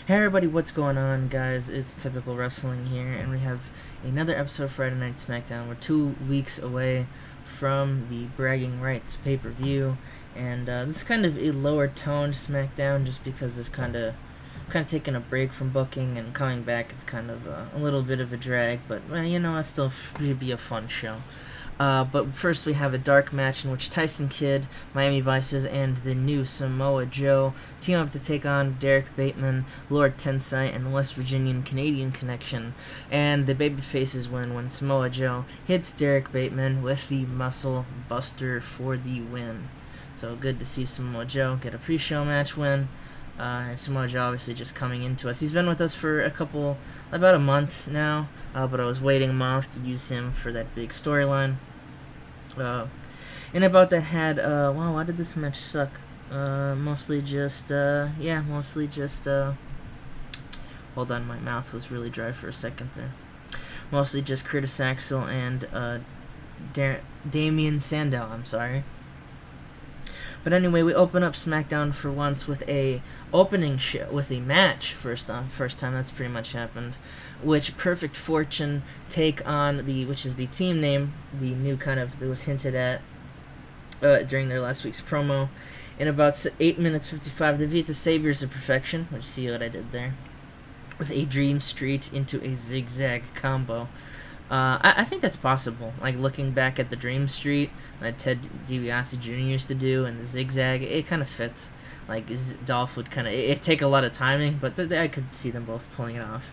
Hey everybody, what's going on, guys? It's Typical Wrestling here, and we have another episode of Friday Night Smackdown. We're 2 weeks away from the Bragging Rights pay-per-view, and this is kind of a lower toned Smackdown just because of kind of taking a break from booking and coming back. It's kind of a little bit of a drag, but it still should be a fun show. But first we have a dark match in which Tyson Kidd, Miami Vices, and the new Samoa Joe team up to take on Derek Bateman, Lord Tensai, and the West Virginian Canadian Connection. And the babyfaces win when Samoa Joe hits Derek Bateman with the Muscle Buster for the win. So good to see Samoa Joe get a pre-show match win. And Samoa Joe obviously just coming into us. He's been with us for about a month now, but I was waiting him off to use him for that big storyline. And about that had, wow, why did this match suck? Mostly just, hold on, my mouth was really dry for a second there. Mostly just Curtis Axel and, Damian Sandow, I'm sorry. But anyway, we open up SmackDown for once with a opening show, with a match first time that's pretty much happened, which Perfect Fortune take on which is the team name, the new kind of, that was hinted at during their last week's promo. In about 8 minutes 55, they beat the Saviors of Perfection, which, see what I did there, with a Dream Street into a zigzag combo. I think that's possible. Like, looking back at the Dream Street that Ted DiBiase Jr. used to do and the zigzag, it kind of fits. Like, Dolph would kind of, it take a lot of timing, but I could see them both pulling it off.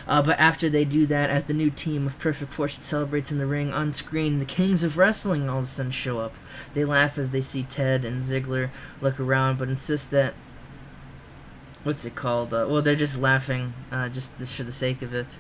But after they do that, as the new team of Perfect Fortune celebrates in the ring, on screen, the Kings of Wrestling all of a sudden show up. They laugh as they see Ted and Ziggler look around, but insist that, what's it called? They're just laughing, just for the sake of it.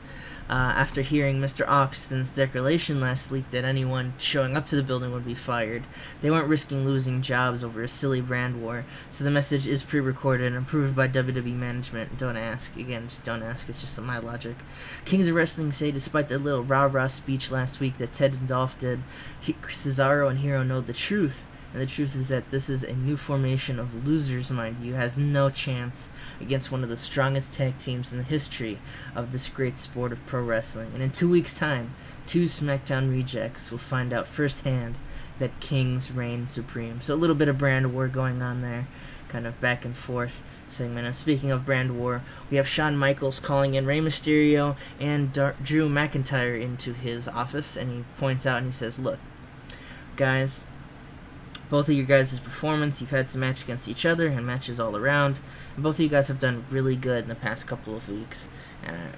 After hearing Mr. Austin's declaration last week that anyone showing up to the building would be fired. They weren't risking losing jobs over a silly brand war, so the message is pre-recorded and approved by WWE management. Don't ask. Again, just don't ask. It's just my logic. Kings of Wrestling say, despite their little rah-rah speech last week that Ted and Dolph did, Cesaro and Hero know the truth. And the truth is that this is a new formation of losers, mind you, has no chance against one of the strongest tag teams in the history of this great sport of pro wrestling. And in 2 weeks' time, 2 SmackDown rejects will find out firsthand that Kings reign supreme. So a little bit of brand war going on there, kind of back and forth segment. And speaking of brand war, we have Shawn Michaels calling in Rey Mysterio and Drew McIntyre into his office, and he points out and he says, look, guys, both of you guys' performance, you've had some matches against each other and matches all around, and both of you guys have done really good in the past couple of weeks.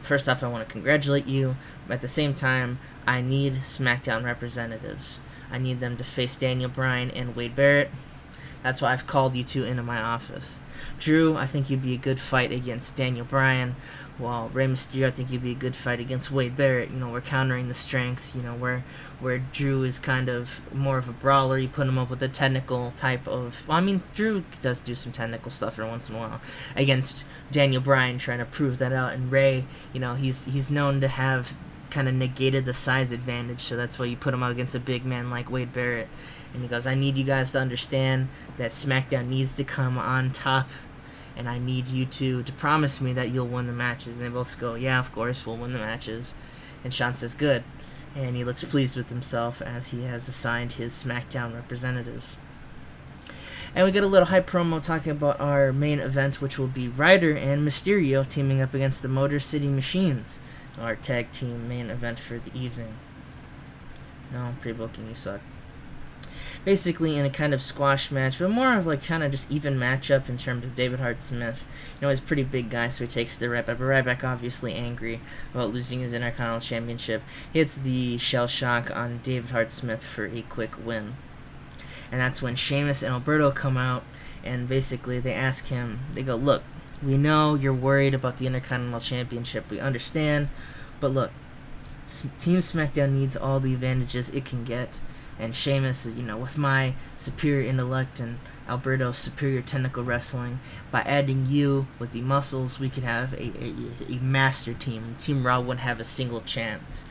First off, I want to congratulate you, but at the same time, I need SmackDown representatives. I need them to face Daniel Bryan and Wade Barrett. That's why I've called you two into my office. Drew, I think you'd be a good fight against Daniel Bryan, while Rey Mysterio, I think you'd be a good fight against Wade Barrett. We're countering the strengths, where Drew is kind of more of a brawler. You put him up with a technical type of, Drew does do some technical stuff every once in a while against Daniel Bryan, trying to prove that out. And Rey, he's known to have kind of negated the size advantage, so that's why you put him up against a big man like Wade Barrett. And he goes, I need you guys to understand that SmackDown needs to come on top, and I need you to promise me that you'll win the matches. And they both go, yeah, of course, we'll win the matches. And Shawn says, good. And he looks pleased with himself as he has assigned his SmackDown representatives. And we get a little hype promo talking about our main event, which will be Ryder and Mysterio teaming up against the Motor City Machines, our tag team main event for the evening. No, pre-booking, you suck. Basically in a kind of squash match, but more of like kind of just even matchup in terms of David Hart Smith. He's a pretty big guy, so he takes the Ryback, but Ryback obviously angry about losing his Intercontinental Championship, hits the shell shock on David Hart Smith for a quick win. And that's when Sheamus and Alberto come out, and basically they ask him, they go, look, we know you're worried about the Intercontinental Championship, we understand, but look, Team SmackDown needs all the advantages it can get. And Sheamus, with my superior intellect and Alberto's superior technical wrestling, by adding you with the muscles, we could have a master team. Team Raw wouldn't have a single chance.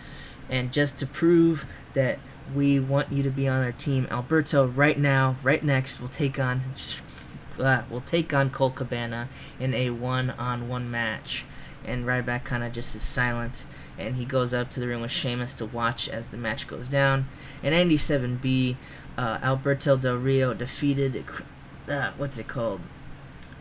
And just to prove that we want you to be on our team, Alberto right now, right next, will take on, will take on Colt Cabana in a one-on-one match. And Ryback kind of just is silent, and he goes out to the ring with Sheamus to watch as the match goes down. In 97B, Alberto Del Rio defeated,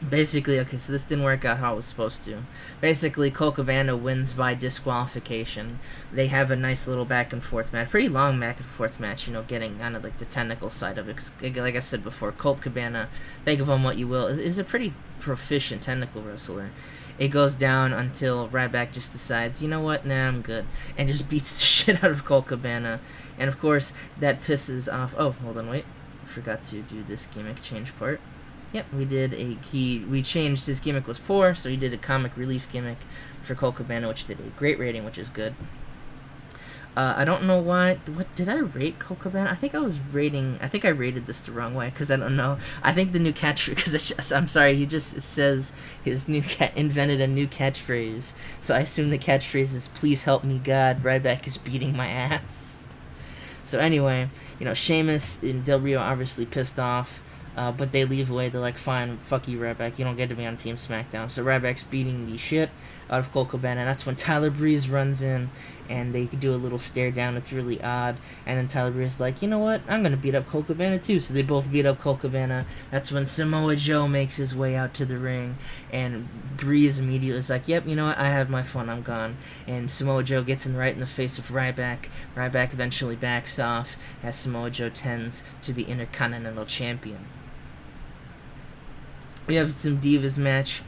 Basically, okay, so this didn't work out how it was supposed to. Basically, Colt Cabana wins by disqualification. They have a nice little back-and-forth match. Pretty long back-and-forth match, getting kind of like the technical side of it. Because, like I said before, Colt Cabana, think of him what you will, is a pretty proficient technical wrestler. It goes down until Ryback just decides, you know what, nah, I'm good. And just beats the shit out of Colt Cabana. And, of course, that pisses off... Oh, hold on, wait. Forgot to do this gimmick change part. Yep, we changed, his gimmick was poor, so he did a comic relief gimmick for Colt Cabana, which did a great rating, which is good. I don't know why, what, did I rate Colt Cabana? I think I rated this the wrong way, because I don't know. I think the new catchphrase, because I'm sorry, he just says his invented a new catchphrase, so I assume the catchphrase is, please help me God, Ryback is beating my ass. So anyway, Sheamus and Del Rio obviously pissed off. But they leave away. They're like, fine, fuck you, Ryback. You don't get to be on Team Smackdown. So Ryback's beating the shit out of Colt Cabana. That's when Tyler Breeze runs in, and they do a little stare down. It's really odd. And then Tyler Breeze is like, you know what? I'm going to beat up Colt Cabana too. So they both beat up Colt Cabana. That's when Samoa Joe makes his way out to the ring. And Breeze immediately is like, yep, you know what? I have my fun. I'm gone. And Samoa Joe gets right in the face of Ryback. Ryback eventually backs off as Samoa Joe tends to the Intercontinental Champion. We have some Divas match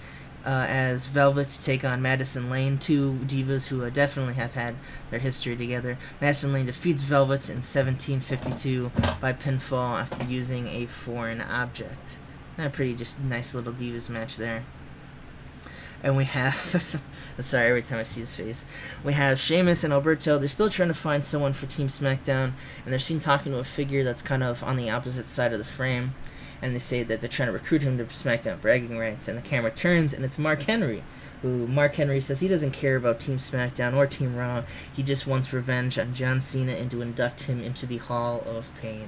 as Velvet take on Madison Lane, two Divas who definitely have had their history together. Madison Lane defeats Velvet in 1752 by pinfall after using a foreign object. A pretty just nice little Divas match there. And we have, sorry, every time I see his face, we have Sheamus and Alberto. They're still trying to find someone for Team SmackDown, and they're seen talking to a figure that's kind of on the opposite side of the frame. And they say that they're trying to recruit him to SmackDown bragging rights. And the camera turns, and it's Mark Henry, who Mark Henry says he doesn't care about Team SmackDown or Team Raw. He just wants revenge on John Cena and to induct him into the Hall of Pain.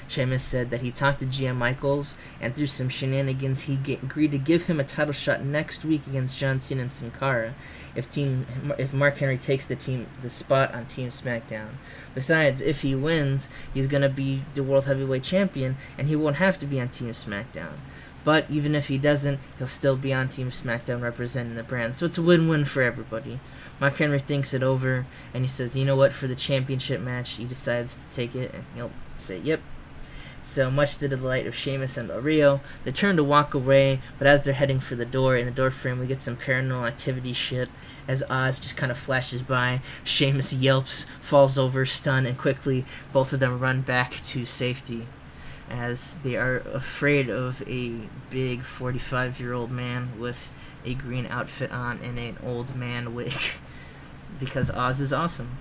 Sheamus said that he talked to Shawn Michaels, and through some shenanigans, he agreed to give him a title shot next week against John Cena and Sin Cara if Mark Henry takes the spot on Team SmackDown. Besides, if he wins, he's going to be the World Heavyweight Champion, and he won't have to be on Team SmackDown. But even if he doesn't, he'll still be on Team SmackDown representing the brand. So it's a win-win for everybody. Mark Henry thinks it over, and he says, you know what, for the championship match, he decides to take it, and he'll say, yep. So much to the delight of Sheamus and Del Rio, they turn to walk away, but as they're heading for the door, in the door frame we get some paranormal activity shit as Oz just kind of flashes by. Sheamus yelps, falls over, stunned, and quickly both of them run back to safety as they are afraid of a big 45-year-old man with a green outfit on and an old man wig because Oz is awesome.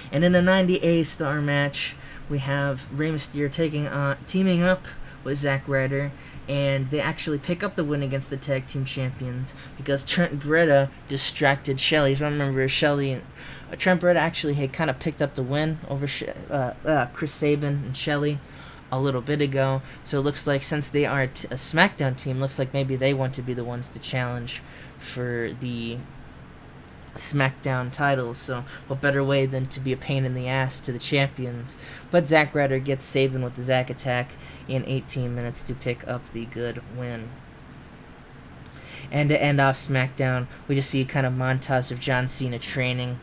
And in a 90A star match, we have Rey Mysterio teaming up with Zack Ryder, and they actually pick up the win against the tag team champions because Trent Beretta distracted Shelly. If you remember, Trent Beretta actually had kind of picked up the win over Chris Sabin and Shelly a little bit ago. So it looks like since they are a SmackDown team, looks like maybe they want to be the ones to challenge for the SmackDown titles, so what better way than to be a pain in the ass to the champions. But Zack Ryder gets Sabin with the Zack attack in 18 minutes to pick up the good win. And to end off SmackDown, we just see a kind of montage of John Cena training,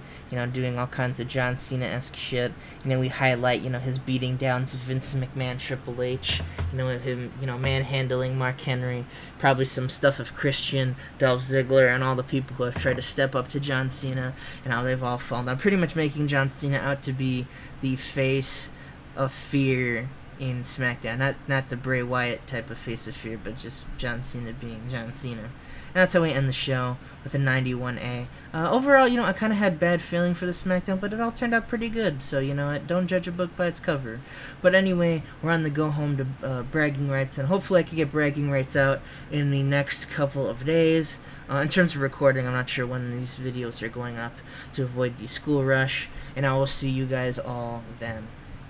doing all kinds of John Cena-esque shit. We highlight, his beating downs of Vince McMahon, Triple H, him, manhandling Mark Henry, probably some stuff of Christian, Dolph Ziggler, and all the people who have tried to step up to John Cena, and how they've all fallen down. Pretty much making John Cena out to be the face of fear in SmackDown. Not the Bray Wyatt type of face of fear, but just John Cena being John Cena. And that's how we end the show with a 91A. Overall, I kind of had bad feeling for the SmackDown, but it all turned out pretty good. So, don't judge a book by its cover. But anyway, we're on the go home to bragging rights, and hopefully I can get bragging rights out in the next couple of days. In terms of recording, I'm not sure when these videos are going up to avoid the school rush, and I will see you guys all then.